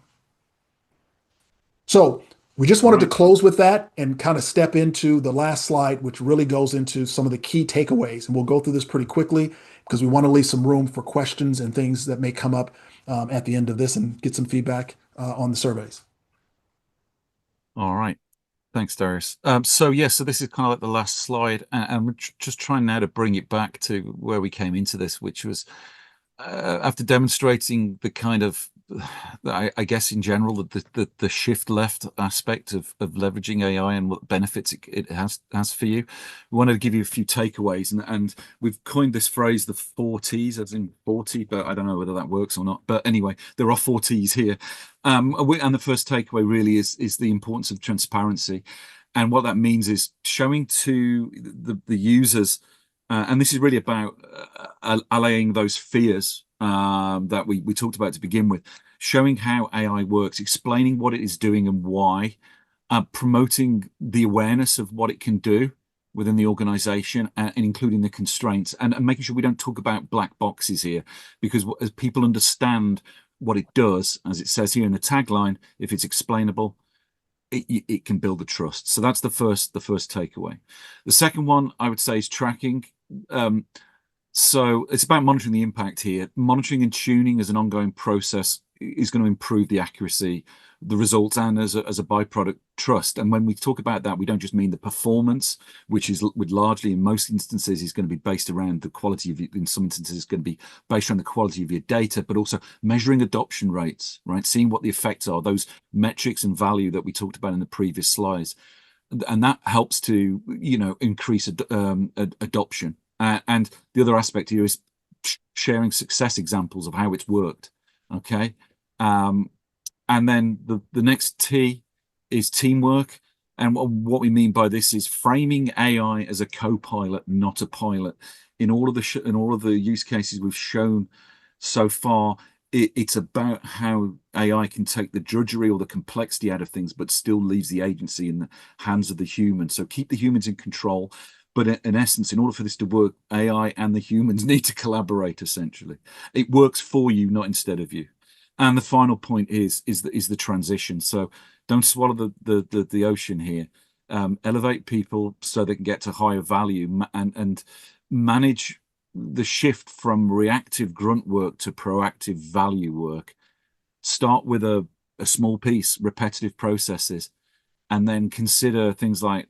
Speaker 2: So we just wanted to close with that and kind of step into the last slide, which really goes into some of the key takeaways. And we'll go through this pretty quickly because we want to leave some room for questions and things that may come up at the end of this and get some feedback on the surveys.
Speaker 3: All right. Thanks, Darius. So this is kind of like the last slide, and we're just trying now to bring it back to where we came into this, which was after demonstrating the kind of, I guess in general, the shift left aspect of leveraging AI and what benefits it has for you. We wanted to give you a few takeaways, and we've coined this phrase, the 4 T's, as in 40, but I don't know whether that works or not. But anyway, there are 4 T's here. And the first takeaway really is the importance of transparency. And what that means is showing to the users, and this is really about allaying those fears that we talked about to begin with, showing how AI works, explaining what it is doing and why, promoting the awareness of what it can do within the organization, and including the constraints, and making sure we don't talk about black boxes here, because as people understand what it does, as it says here in the tagline, if it's explainable, it can build the trust. So that's the first takeaway. The second one I would say is tracking. So it's about monitoring the impact here. Monitoring and tuning as an ongoing process is going to improve the accuracy, the results, and as a byproduct, trust. And when we talk about that, we don't just mean the performance, which would largely, in most instances, is going to be based around the quality of, in some instances, it's going to be based around the quality of your data, but also measuring adoption rates, right? Seeing what the effects are, those metrics and value that we talked about in the previous slides. And that helps to, increase adoption. And the other aspect here is sharing success examples of how it's worked. Okay. And then the next T is teamwork. And what we mean by this is framing AI as a co-pilot, not a pilot. In all of the use cases we've shown so far, it's about how AI can take the drudgery or the complexity out of things, but still leaves the agency in the hands of the human. So keep the humans in control. But in essence, in order for this to work, AI and the humans need to collaborate, essentially. It works for you, not instead of you. And the final point is the transition. So don't swallow the ocean here. Elevate people so they can get to higher value, and manage the shift from reactive grunt work to proactive value work. Start with a small piece, repetitive processes, and then consider things like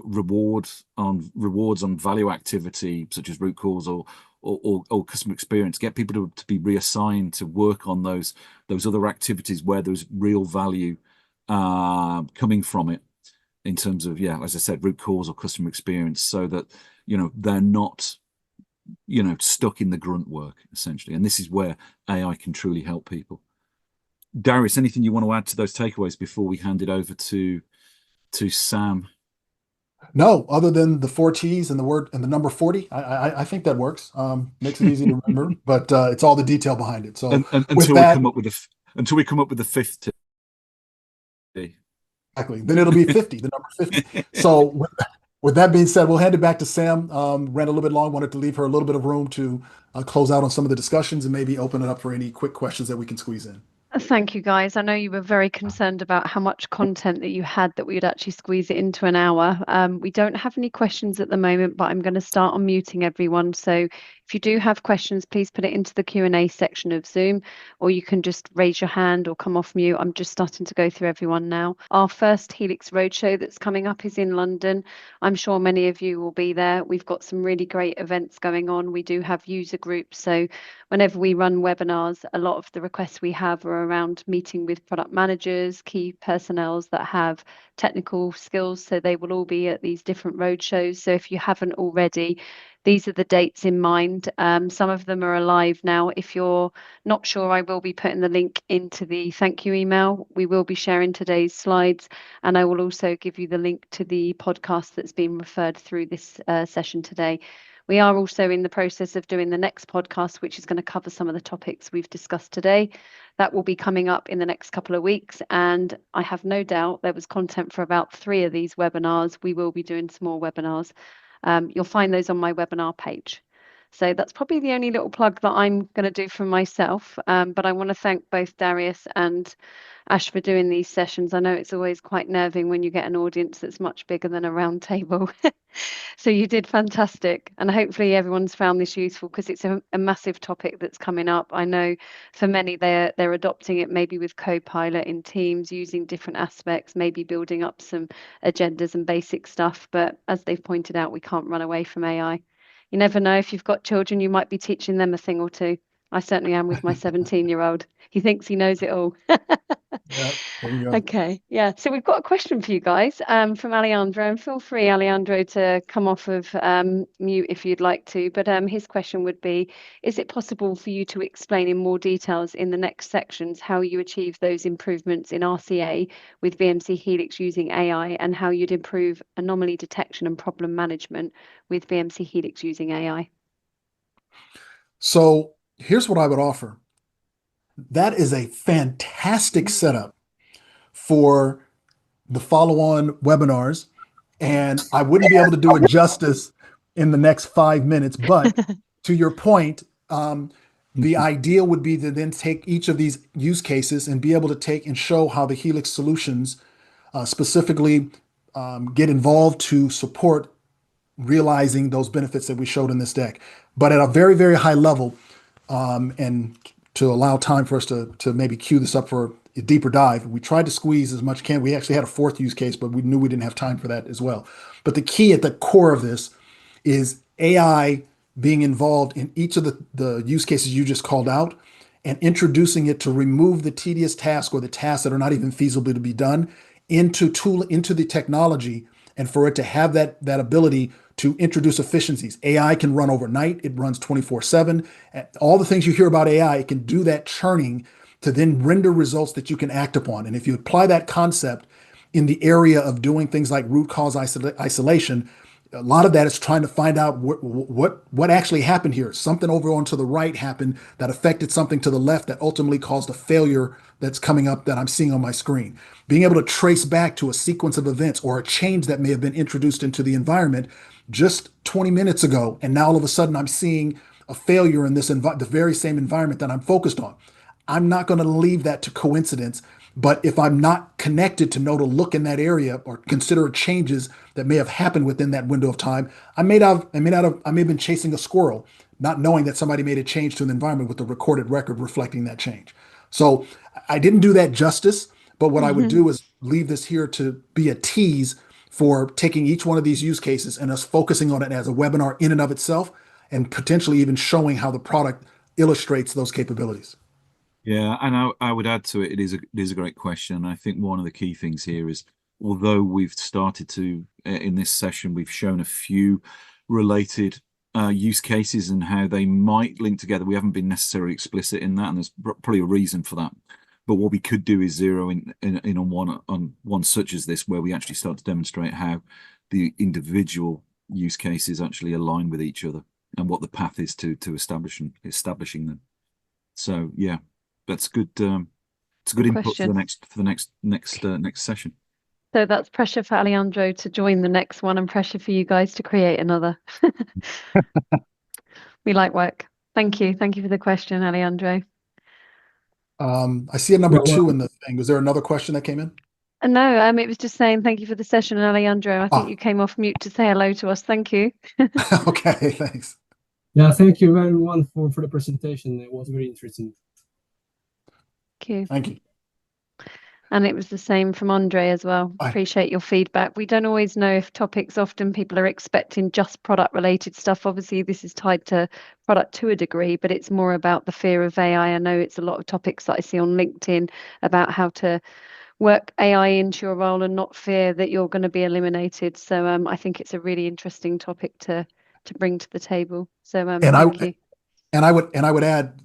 Speaker 3: rewards on value activity, such as root cause or customer experience. Get people to be reassigned to work on those other activities where there's real value coming from it, in terms of, as I said, root cause or customer experience, so that they're not stuck in the grunt work, essentially. And this is where AI can truly help people. Darius, anything you want to add to those takeaways before we hand it over to Sam?
Speaker 2: No, other than the 4 T's and the word and the number 40, I think that works. Makes it easy to remember, but it's all the detail behind it. So
Speaker 3: until we come up with the 5th T.
Speaker 2: Exactly. Then it'll be 50, the number 50. So with that being said, we'll hand it back to Sam. Ran a little bit long, wanted to leave her a little bit of room to close out on some of the discussions and maybe open it up for any quick questions that we can squeeze in.
Speaker 1: Thank you, guys. I know you were very concerned about how much content that you had, that we would actually squeeze it into an hour. We don't have any questions at the moment, but I'm going to start unmuting everyone. So if you do have questions, please put it into the Q&A section of Zoom, or you can just raise your hand or come off mute. I'm just starting to go through everyone now. Our first Helix Roadshow that's coming up is in London. I'm sure many of you will be there. We've got some really great events going on. We do have user groups. So whenever we run webinars, a lot of the requests we have are around meeting with product managers, key personnel that have technical skills. So they will all be at these different roadshows. So if you haven't already, These are the dates in mind. Some of them are alive now. If you're not sure, I will be putting the link into the thank you email. We will be sharing today's slides, and I will also give you the link to the podcast that's been referred through this session today. We are also in the process of doing the next podcast, which is going to cover some of the topics we've discussed today. That will be coming up in the next couple of weeks, and I have no doubt there was content for about 3 of these webinars. We will be doing some more webinars. You'll find those on my webinar page. So that's probably the only little plug that I'm going to do for myself. But I want to thank both Darius and Ash for doing these sessions. I know it's always quite nerving when you get an audience that's much bigger than a round table. So you did fantastic. And hopefully everyone's found this useful, because it's a massive topic that's coming up. I know for many, they're adopting it maybe with Copilot in Teams, using different aspects, maybe building up some agendas and basic stuff. But as they've pointed out, we can't run away from AI. You never know, if you've got children, you might be teaching them a thing or two. I certainly am with my 17-year-old. He thinks he knows it all.
Speaker 2: Yeah, there you go.
Speaker 1: Okay, yeah. So we've got a question for you guys from Alejandro, and feel free, Alejandro, to come off of mute if you'd like to. But his question would be, is it possible for you to explain in more details in the next sections how you achieve those improvements in RCA with BMC Helix using AI, and how you'd improve anomaly detection and problem management with BMC Helix using AI?
Speaker 2: So here's what I would offer. That is a fantastic setup for the follow-on webinars, and I wouldn't be able to do it justice in the next 5 minutes. But to your point, the idea would be to then take each of these use cases and be able to take and show how the Helix solutions specifically get involved to support realizing those benefits that we showed in this deck. But at a very, very high level, and to allow time for us to maybe queue this up for a deeper dive, we tried to squeeze as much can. We actually had a 4th use case, but we knew we didn't have time for that as well. But the key at the core of this is AI being involved in each of the use cases you just called out, and introducing it to remove the tedious task or the tasks that are not even feasible to be done into the technology, and for it to have that ability to introduce efficiencies. AI can run overnight. It runs 24/7. All the things you hear about AI, it can do that churning to then render results that you can act upon. And if you apply that concept in the area of doing things like root cause isolation, a lot of that is trying to find out what actually happened here. Something over on to the right happened that affected something to the left that ultimately caused a failure that's coming up that I'm seeing on my screen. Being able to trace back to a sequence of events or a change that may have been introduced into the environment just 20 minutes ago, and now all of a sudden I'm seeing a failure in the very same environment that I'm focused on. I'm not going to leave that to coincidence. But if I'm not connected to know to look in that area or consider changes that may have happened within that window of time, I may have been chasing a squirrel, not knowing that somebody made a change to an environment with a recorded record reflecting that change. So I didn't do that justice, but what I would do is leave this here to be a tease for taking each one of these use cases and us focusing on it as a webinar in and of itself, and potentially even showing how the product illustrates those capabilities.
Speaker 3: Yeah, and I would add to it, it is a great question. I think one of the key things here is, although we've started to, in this session, we've shown a few related use cases and how they might link together. We haven't been necessarily explicit in that, and there's probably a reason for that. But what we could do is zero in on one such as this, where we actually start to demonstrate how the individual use cases actually align with each other and what the path is to establishing them. So yeah. That's good. It's a good input for the next session.
Speaker 1: So that's pressure for Alejandro to join the next one, and pressure for you guys to create another. We like work. Thank you for the question, Alejandro.
Speaker 2: I see a number 2 in the thing. Was there another question that came in?
Speaker 1: No, it was just saying thank you for the session, Alejandro. I think you came off mute to say hello to us. Thank you.
Speaker 2: Okay, thanks.
Speaker 4: Yeah, thank you everyone for the presentation. It was very interesting.
Speaker 2: Thank you.
Speaker 1: And it was the same from Andre as well. Appreciate your feedback. We don't always know if topics, often people are expecting just product related stuff. Obviously, this is tied to product to a degree, but it's more about the fear of AI. I know it's a lot of topics that I see on LinkedIn about how to work AI into your role and not fear that you're going to be eliminated. So I think it's a really interesting topic to to bring to the table. So
Speaker 2: And
Speaker 1: thank you.
Speaker 2: I would add,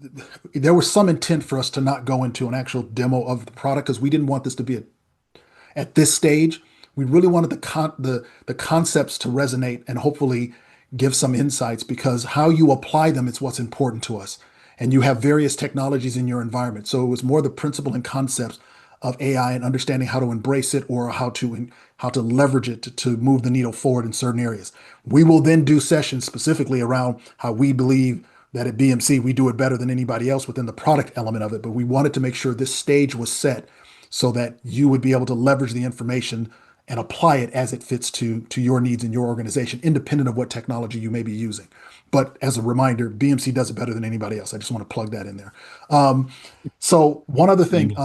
Speaker 2: there was some intent for us to not go into an actual demo of the product because we didn't want this to be at this stage. We really wanted the concepts to resonate and hopefully give some insights, because how you apply them is what's important to us. And you have various technologies in your environment. So it was more the principle and concepts of AI and understanding how to embrace it, or how to leverage it to move the needle forward in certain areas. We will then do sessions specifically around how we believe that at BMC we do it better than anybody else within the product element of it. But we wanted to make sure this stage was set so that you would be able to leverage the information and apply it as it fits to your needs in your organization, independent of what technology you may be using. But as a reminder, BMC does it better than anybody else. I just want to plug that in there. So one other thing,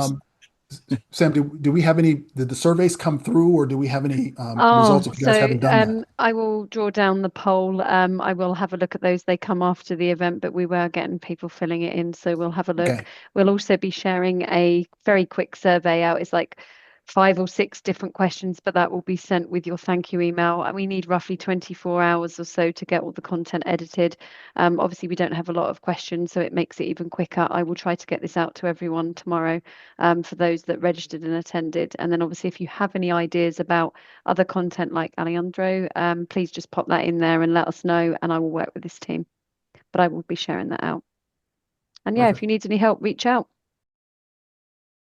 Speaker 2: Sam, do we have any? Did the surveys come through, or do we have any results if you guys haven't done that?
Speaker 1: I will draw down the poll. I will have a look at those. They come after the event, but we were getting people filling it in, so we'll have a look.
Speaker 2: Okay.
Speaker 1: We'll also be sharing a very quick survey out. It's like 5 or 6 different questions, but that will be sent with your thank you email. And we need roughly 24 hours or so to get all the content edited. Obviously, we don't have a lot of questions, so it makes it even quicker. I will try to get this out to everyone tomorrow for those that registered and attended. And then obviously, if you have any ideas about other content like Alejandro, please just pop that in there and let us know, and I will work with this team. But I will be sharing that out. And yeah,
Speaker 2: Perfect.
Speaker 1: if you need any help, reach out.